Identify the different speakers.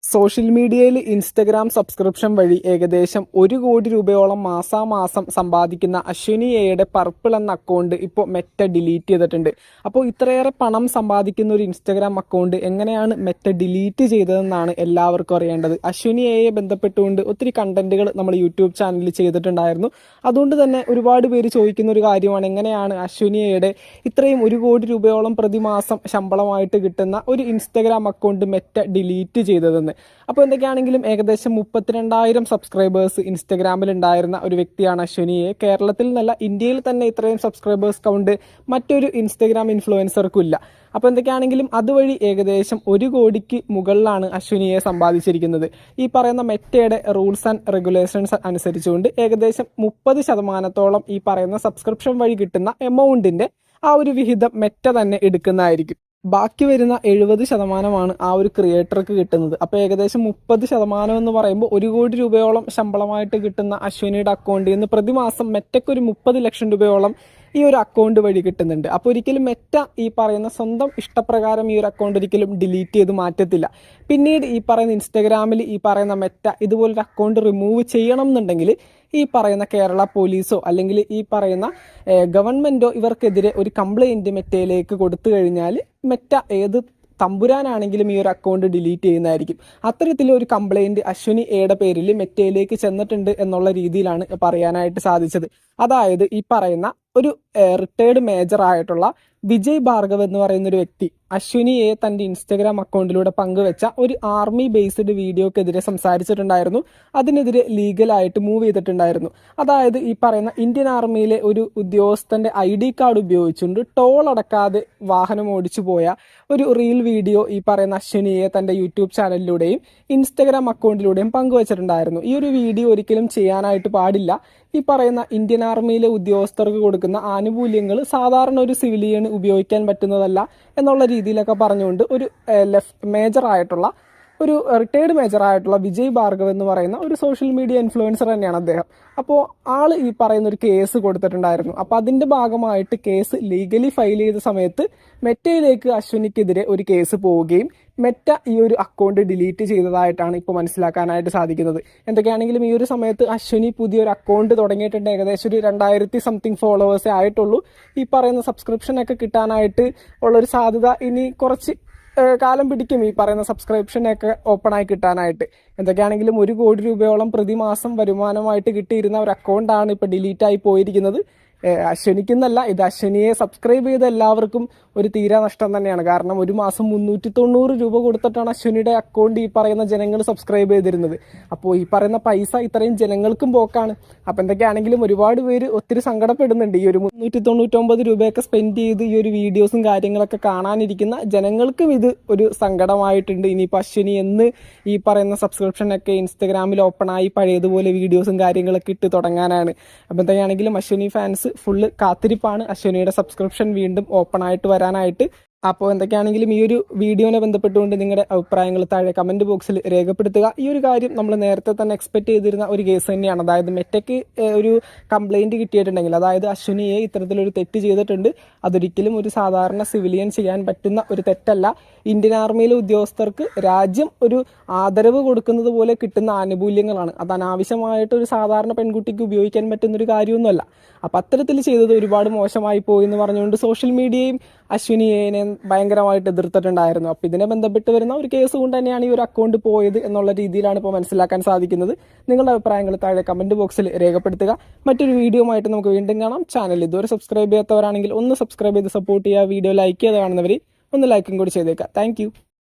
Speaker 1: Social മീഡിയയിൽ Instagram subscription വഴി ഏകദേശം 1 കോടി രൂപയോളം മാസാമാസം സമ്പാദിക്കുന്ന അശ്വിനി എയുടെ പർപ്പിൾ എന്ന അക്കൗണ്ട് ഇപ്പോൾ മെറ്റ ഡിലീറ്റ് ചെയ്തിട്ടുണ്ട്. അപ്പോൾ ഇത്രയേറെ പണം സമ്പാദിക്കുന്ന ഒരു ഇൻസ്റ്റഗ്രാം അക്കൗണ്ട് എങ്ങനെയാണ് മെറ്റ ഡിലീറ്റ് ചെയ്തതെന്നാണ് എല്ലാവർക്കും അറിയേണ്ടത്. അശ്വിനി എയെ ബന്ധപ്പെട്ടുകൊണ്ട് ഒത്തിരി കണ്ടന്റുകൾ നമ്മൾ യൂട്യൂബ് ചാനലിൽ ചെയ്തിട്ടുണ്ടായിരുന്നു. അതുകൊണ്ട് തന്നെ ഒരുപാട് പേര് ചോദിക്കുന്ന ഒരു കാര്യമാണ്, എങ്ങനെയാണ് അശ്വിനി എയുടെ ഇത്രയും 1 കോടി രൂപയോളം പ്രതിമാസം ശമ്പളമായിട്ട് കിട്ടുന്ന ഒരു ഇൻസ്റ്റഗ്രാം അക്കൗണ്ട് മെറ്റ ഡിലീറ്റ് ചെയ്തതെന്ന്. അപ്പോൾ എന്തൊക്കെയാണെങ്കിലും ഏകദേശം 32,000 സബ്സ്ക്രൈബേഴ്സ് ഇൻസ്റ്റഗ്രാമിൽ ഉണ്ടായിരുന്ന ഒരു വ്യക്തിയാണ് അശ്വിനി എ. കേരളത്തിൽ നിന്നല്ല, ഇന്ത്യയിൽ തന്നെ ഇത്രയും സബ്സ്ക്രൈബേഴ്സ് കൗണ്ട് മറ്റൊരു ഇൻസ്റ്റഗ്രാം ഇൻഫ്ലുവൻസർക്കും ഇല്ല. അപ്പോൾ എന്തൊക്കെയാണെങ്കിലും അതുവഴി ഏകദേശം 1 കോടിക്ക് മുകളിലാണ് അശ്വിനി എ സമ്പാദിച്ചിരിക്കുന്നത്. ഈ പറയുന്ന മെറ്റയുടെ റൂൾസ് ആൻഡ് റെഗുലേഷൻസ് അനുസരിച്ചുകൊണ്ട് ഏകദേശം 30% ഈ പറയുന്ന സബ്സ്ക്രിപ്ഷൻ വഴി കിട്ടുന്ന എമൗണ്ടിന്റെ ആ ഒരു വിഹിതം മെറ്റ തന്നെ എടുക്കുന്നതായിരിക്കും. ബാക്കി വരുന്ന 70% ആ ഒരു ക്രിയേറ്റർക്ക് കിട്ടുന്നത്. അപ്പോൾ ഏകദേശം 30% എന്ന് പറയുമ്പോൾ 1 കോടി രൂപയോളം ശമ്പളമായിട്ട് കിട്ടുന്ന അശ്വിനിയുടെ അക്കൗണ്ടിൽ നിന്ന് പ്രതിമാസം മെറ്റയ്ക്ക് ഒരു 30 ലക്ഷം രൂപയോളം ഈ ഒരു അക്കൗണ്ട് വഴി കിട്ടുന്നുണ്ട്. അപ്പോൾ ഒരിക്കലും മെറ്റ ഈ പറയുന്ന സ്വന്തം ഇഷ്ടപ്രകാരം ഈ ഒരു അക്കൗണ്ട് ഒരിക്കലും ഡിലീറ്റ് ചെയ്ത് മാറ്റത്തില്ല. പിന്നീട് ഈ പറയുന്ന ഇൻസ്റ്റഗ്രാമിൽ ഈ പറയുന്ന മെറ്റ ഇതുപോലൊരു അക്കൗണ്ട് റിമൂവ് ചെയ്യണം എന്നുണ്ടെങ്കിൽ ഈ പറയുന്ന കേരള പോലീസോ അല്ലെങ്കിൽ ഈ പറയുന്ന ഗവൺമെൻറ്റോ ഇവർക്കെതിരെ ഒരു കംപ്ലയിൻറ്റ് മെറ്റയിലേക്ക് കൊടുത്തു കഴിഞ്ഞാൽ മെറ്റ ഏത് തമ്പുരാനാണെങ്കിലും ഈ ഒരു അക്കൗണ്ട് ഡിലീറ്റ് ചെയ്യുന്നതായിരിക്കും. അത്തരത്തിലൊരു കംപ്ലയിൻറ്റ് അശ്വിനി എയുടെ പേരിൽ മെറ്റയിലേക്ക് ചെന്നിട്ടുണ്ട് എന്നുള്ള രീതിയിലാണ് പറയാനായിട്ട് സാധിച്ചത്. അതായത് ഈ പറയുന്ന ഒരു റിട്ടയർഡ് മേജർ ആയിട്ടുള്ള വിജയ് ഭാർഗവ് എന്ന് പറയുന്ന ഒരു വ്യക്തി അശ്വിനി എ തൻ്റെ ഇൻസ്റ്റഗ്രാം അക്കൗണ്ടിലൂടെ പങ്കുവെച്ച ഒരു ആർമി ബേസ്ഡ് വീഡിയോക്കെതിരെ സംസാരിച്ചിട്ടുണ്ടായിരുന്നു. അതിനെതിരെ ലീഗലായിട്ട് മൂവ് ചെയ്തിട്ടുണ്ടായിരുന്നു. അതായത് ഈ പറയുന്ന ഇന്ത്യൻ ആർമിയിലെ ഒരു ഉദ്യോഗസ്ഥൻ്റെ ID കാർഡ് ഉപയോഗിച്ചുകൊണ്ട് ടോൾ അടക്കാതെ വാഹനം ഓടിച്ചു പോയ ഒരു റീൽ വീഡിയോ ഈ പറയുന്ന അശ്വിനി എ തൻ്റെ യൂട്യൂബ് ചാനലിലൂടെയും ഇൻസ്റ്റഗ്രാം അക്കൗണ്ടിലൂടെയും പങ്കുവച്ചിട്ടുണ്ടായിരുന്നു. ഈ ഒരു വീഡിയോ ഒരിക്കലും ചെയ്യാനായിട്ട് പാടില്ല. ഈ പറയുന്ന ഇന്ത്യൻ ആർമിയിലെ ഉദ്യോഗസ്ഥർക്ക് കൊടുക്കുന്ന ആനുകൂല്യങ്ങൾ സാധാരണ ഒരു സിവിലിയന് ഉപയോഗിക്കാൻ പറ്റുന്നതല്ല എന്നുള്ള രീതിയിലൊക്കെ പറഞ്ഞുകൊണ്ട് ഒരു റിട്ടയർഡ് മേജർ ആയിട്ടുള്ള വിജയ് ഭാർഗവ് എന്ന് പറയുന്ന ഒരു സോഷ്യൽ മീഡിയ ഇൻഫ്ലുവൻസർ തന്നെയാണ് അദ്ദേഹം. അപ്പോൾ ആൾ ഈ പറയുന്ന ഒരു കേസ് കൊടുത്തിട്ടുണ്ടായിരുന്നു. അപ്പോൾ അതിൻ്റെ ഭാഗമായിട്ട് കേസ് ലീഗലി ഫയൽ ചെയ്ത സമയത്ത് മെറ്റയിലേക്ക് അശ്വിനിക്കെതിരെ ഒരു കേസ് പോവുകയും മെറ്റ ഈ ഒരു അക്കൗണ്ട് ഡിലീറ്റ് ചെയ്തതായിട്ടാണ് ഇപ്പോൾ മനസ്സിലാക്കാനായിട്ട് സാധിക്കുന്നത്. എന്തൊക്കെയാണെങ്കിലും ഈ ഒരു സമയത്ത് അശ്വിനി പുതിയൊരു അക്കൗണ്ട് തുടങ്ങിയിട്ടുണ്ട്. ഏകദേശം ഒരു 2000 സംതിങ് ഫോളോവേഴ്സേ ആയിട്ടുള്ളൂ. ഈ പറയുന്ന സബ്സ്ക്രിപ്ഷനൊക്കെ കിട്ടാനായിട്ട് ഉള്ളൊരു സാധ്യത ഇനി കുറച്ച് കാലം പിടിക്കും ഈ പറയുന്ന സബ്സ്ക്രിപ്ഷനൊക്കെ ഓപ്പണായി കിട്ടാനായിട്ട്. എന്തൊക്കെയാണെങ്കിലും 1 കോടി രൂപയോളം പ്രതിമാസം വരുമാനമായിട്ട് കിട്ടിയിരുന്ന ഒരു അക്കൗണ്ടാണ് ഇപ്പോൾ ഡിലീറ്റായി പോയിരിക്കുന്നത്. അശ്വിനിക്കെന്നല്ല, ഇത് അശ്വിനിയെ സബ്സ്ക്രൈബ് ചെയ്ത എല്ലാവർക്കും ഒരു തീരാ നഷ്ടം തന്നെയാണ്. കാരണം ഒരു മാസം 390 രൂപ കൊടുത്തിട്ടാണ് അശ്വിനിയുടെ അക്കൗണ്ട് ഈ പറയുന്ന ജനങ്ങൾ സബ്സ്ക്രൈബ് ചെയ്തിരുന്നത്. അപ്പോൾ ഈ പറയുന്ന പൈസ ഇത്രയും ജനങ്ങൾക്കും പോക്കാണ്. അപ്പോൾ എന്തൊക്കെയാണെങ്കിലും ഒരുപാട് പേര് ഒത്തിരി സങ്കടപ്പെടുന്നുണ്ട്. ഈ ഒരു 399 രൂപയൊക്കെ സ്പെൻഡ് ചെയ്ത് ഈ ഒരു വീഡിയോസും കാര്യങ്ങളൊക്കെ കാണാനിരിക്കുന്ന ജനങ്ങൾക്കും ഇത് ഒരു സങ്കടമായിട്ടുണ്ട്. ഇനിയിപ്പോൾ അശ്വിനി എന്ന് ഈ പറയുന്ന സബ്സ്ക്രിപ്ഷനൊക്കെ ഇൻസ്റ്റഗ്രാമിൽ ഓപ്പണായി പഴയതുപോലെ വീഡിയോസും കാര്യങ്ങളൊക്കെ ഇട്ട് തുടങ്ങാനാണ്. അപ്പോൾ എന്തൊക്കെയാണെങ്കിലും അശ്വിനി ഫാൻസ് ഫുള്ള് കാത്തിരിപ്പാണ് അശ്വിനിയുടെ സബ്സ്ക്രിപ്ഷൻ വീണ്ടും ഓപ്പൺ ആയിട്ട് വരാനായിട്ട്. അപ്പോൾ എന്തൊക്കെയാണെങ്കിലും ഈ ഒരു വീഡിയോനെ ബന്ധപ്പെട്ടുകൊണ്ട് നിങ്ങളുടെ അഭിപ്രായങ്ങൾ താഴെ കമൻറ്റ് ബോക്സിൽ രേഖപ്പെടുത്തുക. ഈ ഒരു കാര്യം നമ്മൾ നേരത്തെ തന്നെ എക്സ്പെക്ട് ചെയ്തിരുന്ന ഒരു കേസ് തന്നെയാണ്. അതായത് മെറ്റയ്ക്ക് ഒരു കംപ്ലയിൻറ്റ് കിട്ടിയിട്ടുണ്ടെങ്കിൽ, അതായത് അശ്വിനിയെ ഇത്തരത്തിലൊരു തെറ്റ് ചെയ്തിട്ടുണ്ട്, അതൊരിക്കലും ഒരു സാധാരണ സിവിലിയൻ ചെയ്യാൻ പറ്റുന്ന ഒരു തെറ്റല്ല. ഇന്ത്യൻ ആർമിയിലെ ഉദ്യോഗസ്ഥർക്ക് രാജ്യം ഒരു ആദരവ് കൊടുക്കുന്നത് പോലെ കിട്ടുന്ന ആനുകൂല്യങ്ങളാണ്. അത് അനാവശ്യമായിട്ട് ഒരു സാധാരണ പെൺകുട്ടിക്ക് ഉപയോഗിക്കാൻ പറ്റുന്നൊരു കാര്യമൊന്നുമല്ല. അപ്പോൾ അത്തരത്തിൽ ചെയ്തത് ഒരുപാട് മോശമായി പോയി എന്ന് പറഞ്ഞുകൊണ്ട് സോഷ്യൽ മീഡിയയും അശ്വിനിയെ ഭയങ്കരമായിട്ട് എതിർത്തിട്ടുണ്ടായിരുന്നു. അപ്പോൾ ഇതിനെ ബന്ധപ്പെട്ട് വരുന്ന ഒരു കേസ് കൊണ്ട് തന്നെയാണ് ഈ ഒരു അക്കൗണ്ട് പോയത് എന്നുള്ള രീതിയിലാണ് ഇപ്പോൾ മനസ്സിലാക്കാൻ സാധിക്കുന്നത്. നിങ്ങളുടെ അഭിപ്രായങ്ങൾ താഴെ കമൻറ്റ് ബോക്സിൽ രേഖപ്പെടുത്തുക. മറ്റൊരു വീഡിയോ ആയിട്ട് നമുക്ക് വീണ്ടും കാണാം. ചാനൽ ഇതുവരെ സബ്സ്ക്രൈബ് ചെയ്യാത്തവരാണെങ്കിൽ ഒന്ന് സബ്സ്ക്രൈബ് ചെയ്ത് സപ്പോർട്ട് ചെയ്യുക. വീഡിയോ ലൈക്ക് ചെയ്ത് കാണുന്നവർ ഒന്ന് ലൈക്കും കൂടി ചെയ്തേക്കുക. താങ്ക്